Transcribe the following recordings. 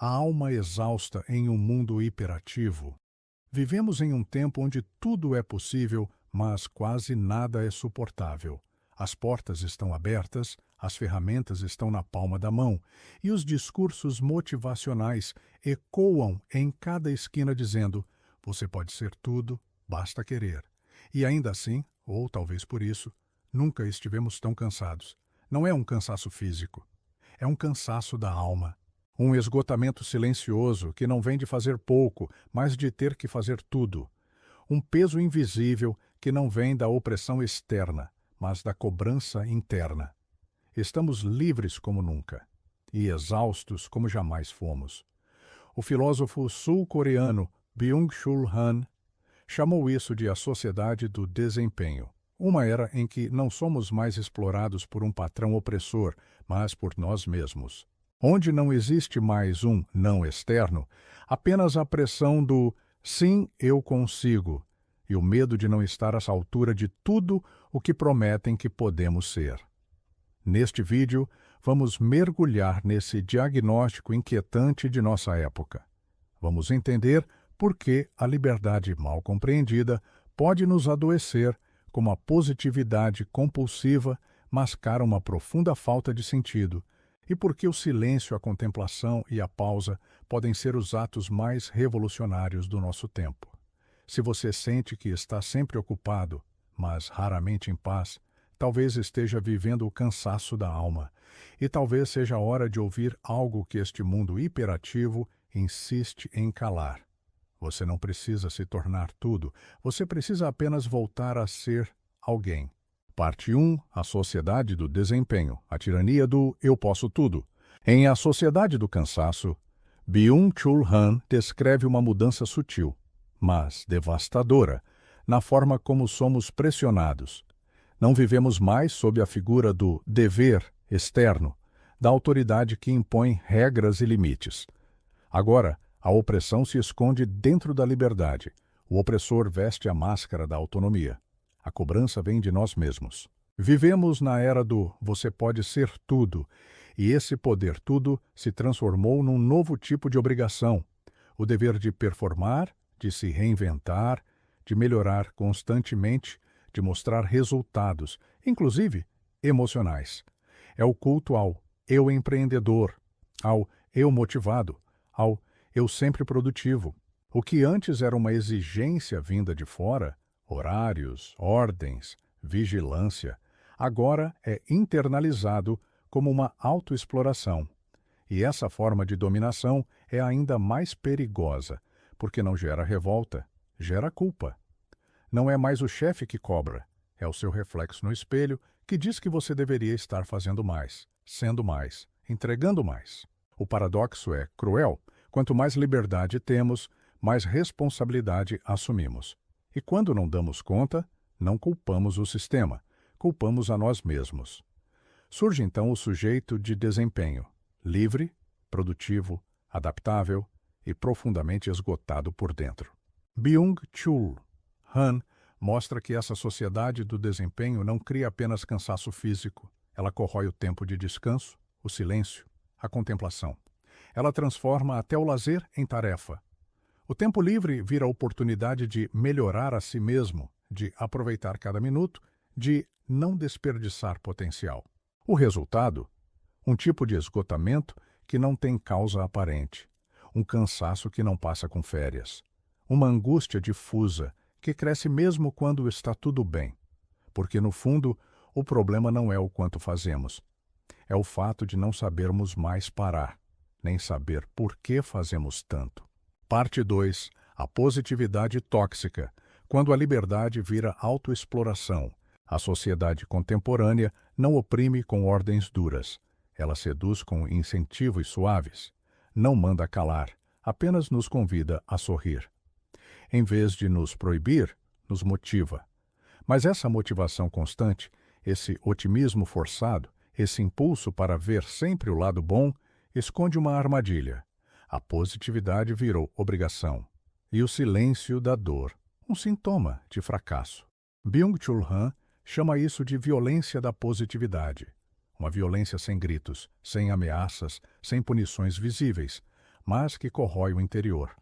A alma exausta em um mundo hiperativo. Vivemos em um tempo onde tudo é possível, mas quase nada é suportável. As portas estão abertas, as ferramentas estão na palma da mão, e os discursos motivacionais ecoam em cada esquina dizendo: você pode ser tudo, basta querer. E ainda assim, ou talvez por isso, nunca estivemos tão cansados. Não é um cansaço físico, é um cansaço da alma. Um esgotamento silencioso que não vem de fazer pouco, mas de ter que fazer tudo. Um peso invisível que não vem da opressão externa, mas da cobrança interna. Estamos livres como nunca e exaustos como jamais fomos. O filósofo sul-coreano Byung-Chul Han chamou isso de a sociedade do desempenho, uma era em que não somos mais explorados por um patrão opressor, mas por nós mesmos. Onde não existe mais um não externo, apenas a pressão do sim, eu consigo e o medo de não estar à altura de tudo o que prometem que podemos ser. Neste vídeo, vamos mergulhar nesse diagnóstico inquietante de nossa época. Vamos entender por que a liberdade mal compreendida pode nos adoecer, como a positividade compulsiva mascara uma profunda falta de sentido, e por que o silêncio, a contemplação e a pausa podem ser os atos mais revolucionários do nosso tempo. Se você sente que está sempre ocupado, mas raramente em paz, talvez esteja vivendo o cansaço da alma, e talvez seja a hora de ouvir algo que este mundo hiperativo insiste em calar. Você não precisa se tornar tudo, você precisa apenas voltar a ser alguém. Parte 1. A Sociedade do Desempenho, a tirania do eu posso tudo. Em A Sociedade do Cansaço, Byung-Chul Han descreve uma mudança sutil, mas devastadora, na forma como somos pressionados. Não vivemos mais sob a figura do dever externo, da autoridade que impõe regras e limites. Agora, a opressão se esconde dentro da liberdade. O opressor veste a máscara da autonomia. A cobrança vem de nós mesmos. Vivemos na era do você pode ser tudo, e esse poder tudo se transformou num novo tipo de obrigação. O dever de performar, de se reinventar, de melhorar constantemente, de mostrar resultados, inclusive emocionais. É o culto ao eu empreendedor, ao eu motivado, ao eu sempre produtivo. O que antes era uma exigência vinda de fora, horários, ordens, vigilância, agora é internalizado como uma autoexploração. E essa forma de dominação é ainda mais perigosa, porque não gera revolta, gera culpa. Não é mais o chefe que cobra, é o seu reflexo no espelho que diz que você deveria estar fazendo mais, sendo mais, entregando mais. O paradoxo é cruel. Quanto mais liberdade temos, mais responsabilidade assumimos. E quando não damos conta, não culpamos o sistema, culpamos a nós mesmos. Surge então o sujeito de desempenho, livre, produtivo, adaptável e profundamente esgotado por dentro. Byung-Chul Han mostra que essa sociedade do desempenho não cria apenas cansaço físico, ela corrói o tempo de descanso, o silêncio, a contemplação. Ela transforma até o lazer em tarefa. O tempo livre vira a oportunidade de melhorar a si mesmo, de aproveitar cada minuto, de não desperdiçar potencial. O resultado? Um tipo de esgotamento que não tem causa aparente, um cansaço que não passa com férias, uma angústia difusa que cresce mesmo quando está tudo bem, porque no fundo o problema não é o quanto fazemos, é o fato de não sabermos mais parar, nem saber por que fazemos tanto. Parte 2. A positividade tóxica, quando a liberdade vira autoexploração. A sociedade contemporânea não oprime com ordens duras. Ela seduz com incentivos suaves. Não manda calar, apenas nos convida a sorrir. Em vez de nos proibir, nos motiva. Mas essa motivação constante, esse otimismo forçado, esse impulso para ver sempre o lado bom, esconde uma armadilha. A positividade virou obrigação. E o silêncio da dor, um sintoma de fracasso. Byung-Chul Han chama isso de violência da positividade. Uma violência sem gritos, sem ameaças, sem punições visíveis, mas que corrói o interior.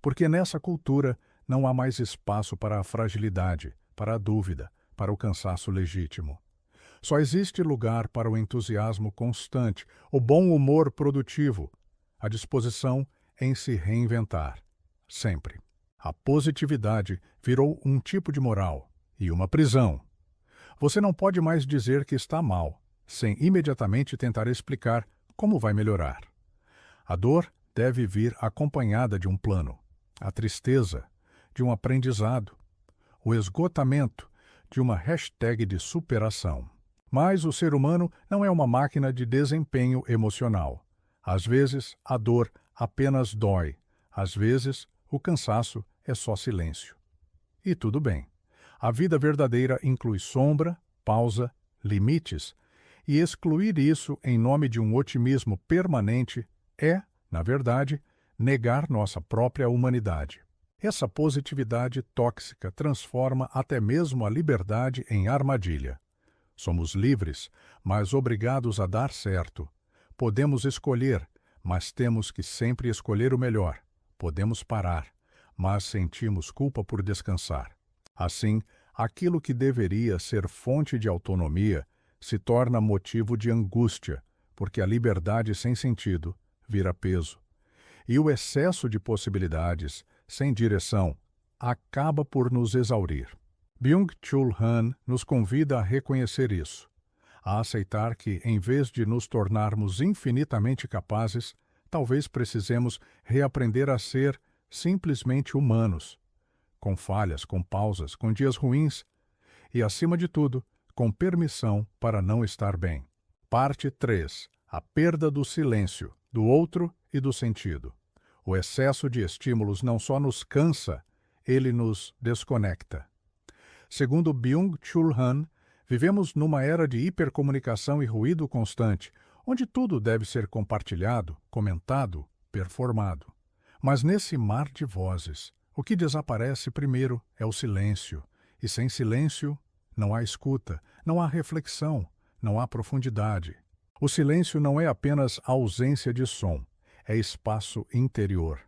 Porque nessa cultura não há mais espaço para a fragilidade, para a dúvida, para o cansaço legítimo. Só existe lugar para o entusiasmo constante, o bom humor produtivo, a disposição em se reinventar, sempre. A positividade virou um tipo de moral e uma prisão. Você não pode mais dizer que está mal, sem imediatamente tentar explicar como vai melhorar. A dor deve vir acompanhada de um plano, a tristeza de um aprendizado, o esgotamento de uma hashtag de superação. Mas o ser humano não é uma máquina de desempenho emocional. Às vezes, a dor apenas dói. Às vezes, o cansaço é só silêncio. E tudo bem. A vida verdadeira inclui sombra, pausa, limites, e excluir isso em nome de um otimismo permanente é, na verdade, negar nossa própria humanidade. Essa positividade tóxica transforma até mesmo a liberdade em armadilha. Somos livres, mas obrigados a dar certo. Podemos escolher, mas temos que sempre escolher o melhor. Podemos parar, mas sentimos culpa por descansar. Assim, aquilo que deveria ser fonte de autonomia se torna motivo de angústia, porque a liberdade sem sentido vira peso. E o excesso de possibilidades, sem direção, acaba por nos exaurir. Byung-Chul Han nos convida a reconhecer isso, a aceitar que, em vez de nos tornarmos infinitamente capazes, talvez precisemos reaprender a ser simplesmente humanos, com falhas, com pausas, com dias ruins e, acima de tudo, com permissão para não estar bem. Parte 3. A perda do silêncio, do outro e do sentido. O excesso de estímulos não só nos cansa, ele nos desconecta. Segundo Byung-Chul Han, vivemos numa era de hipercomunicação e ruído constante, onde tudo deve ser compartilhado, comentado, performado. Mas nesse mar de vozes, o que desaparece primeiro é o silêncio, e sem silêncio não há escuta, não há reflexão, não há profundidade. O silêncio não é apenas ausência de som, é espaço interior.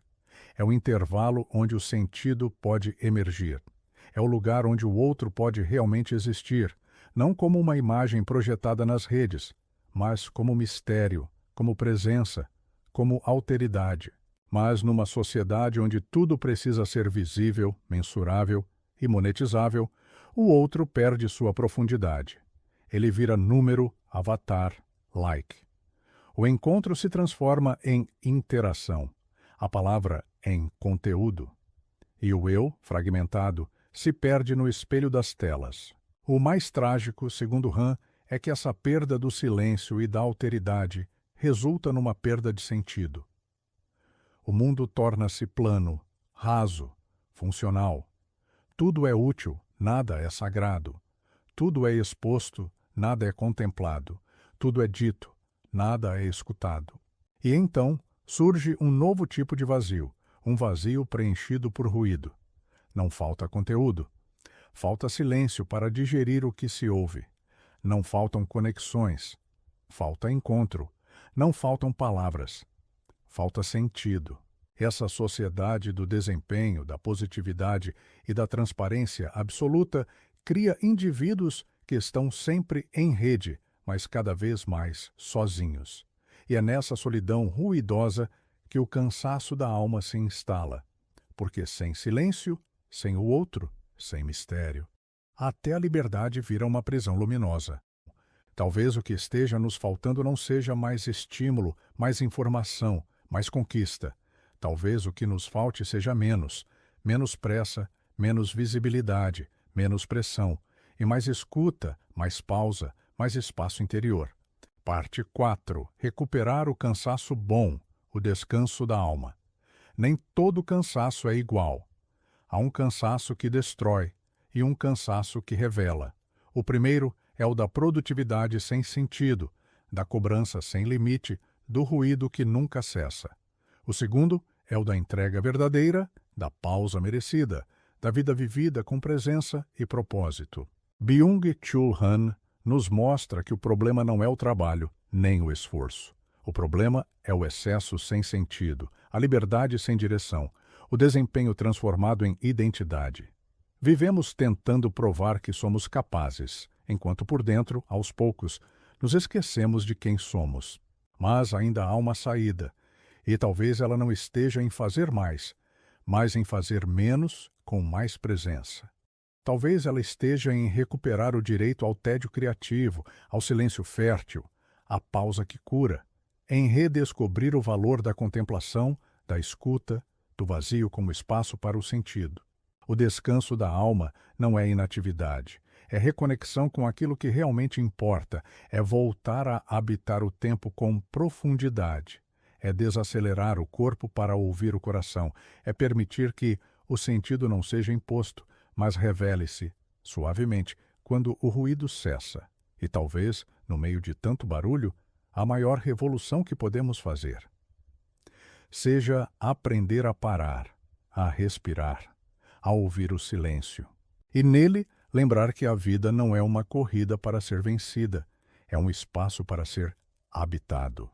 É o intervalo onde o sentido pode emergir. É o lugar onde o outro pode realmente existir, não como uma imagem projetada nas redes, mas como mistério, como presença, como alteridade. Mas numa sociedade onde tudo precisa ser visível, mensurável e monetizável, o outro perde sua profundidade. Ele vira número, avatar, like. O encontro se transforma em interação, a palavra em conteúdo. E o eu, fragmentado, se perde no espelho das telas. O mais trágico, segundo Han, é que essa perda do silêncio e da alteridade resulta numa perda de sentido. O mundo torna-se plano, raso, funcional. Tudo é útil, nada é sagrado. Tudo é exposto, nada é contemplado. Tudo é dito, nada é escutado. E então surge um novo tipo de vazio, um vazio preenchido por ruído. Não falta conteúdo. Falta silêncio para digerir o que se ouve. Não faltam conexões. Falta encontro. Não faltam palavras. Falta sentido. Essa sociedade do desempenho, da positividade e da transparência absoluta cria indivíduos que estão sempre em rede, mas cada vez mais sozinhos. E é nessa solidão ruidosa que o cansaço da alma se instala, porque sem silêncio, sem o outro, sem mistério, até a liberdade vira uma prisão luminosa. Talvez o que esteja nos faltando não seja mais estímulo, mais informação, mais conquista. Talvez o que nos falte seja menos pressa, menos visibilidade, menos pressão, e mais escuta, mais pausa, mais espaço interior. Parte 4. Recuperar o cansaço bom, o descanso da alma. Nem todo cansaço é igual. Há um cansaço que destrói e um cansaço que revela. O primeiro é o da produtividade sem sentido, da cobrança sem limite, do ruído que nunca cessa. O segundo é o da entrega verdadeira, da pausa merecida, da vida vivida com presença e propósito. Byung-Chul Han nos mostra que o problema não é o trabalho, nem o esforço. O problema é o excesso sem sentido, a liberdade sem direção, o desempenho transformado em identidade. Vivemos tentando provar que somos capazes, enquanto por dentro, aos poucos, nos esquecemos de quem somos. Mas ainda há uma saída, e talvez ela não esteja em fazer mais, mas em fazer menos com mais presença. Talvez ela esteja em recuperar o direito ao tédio criativo, ao silêncio fértil, à pausa que cura, em redescobrir o valor da contemplação, da escuta, do vazio como espaço para o sentido. O descanso da alma não é inatividade, é reconexão com aquilo que realmente importa, é voltar a habitar o tempo com profundidade, é desacelerar o corpo para ouvir o coração, é permitir que o sentido não seja imposto, mas revele-se, suavemente, quando o ruído cessa. E talvez, no meio de tanto barulho, a maior revolução que podemos fazer seja aprender a parar, a respirar, a ouvir o silêncio. E nele, lembrar que a vida não é uma corrida para ser vencida, é um espaço para ser habitado.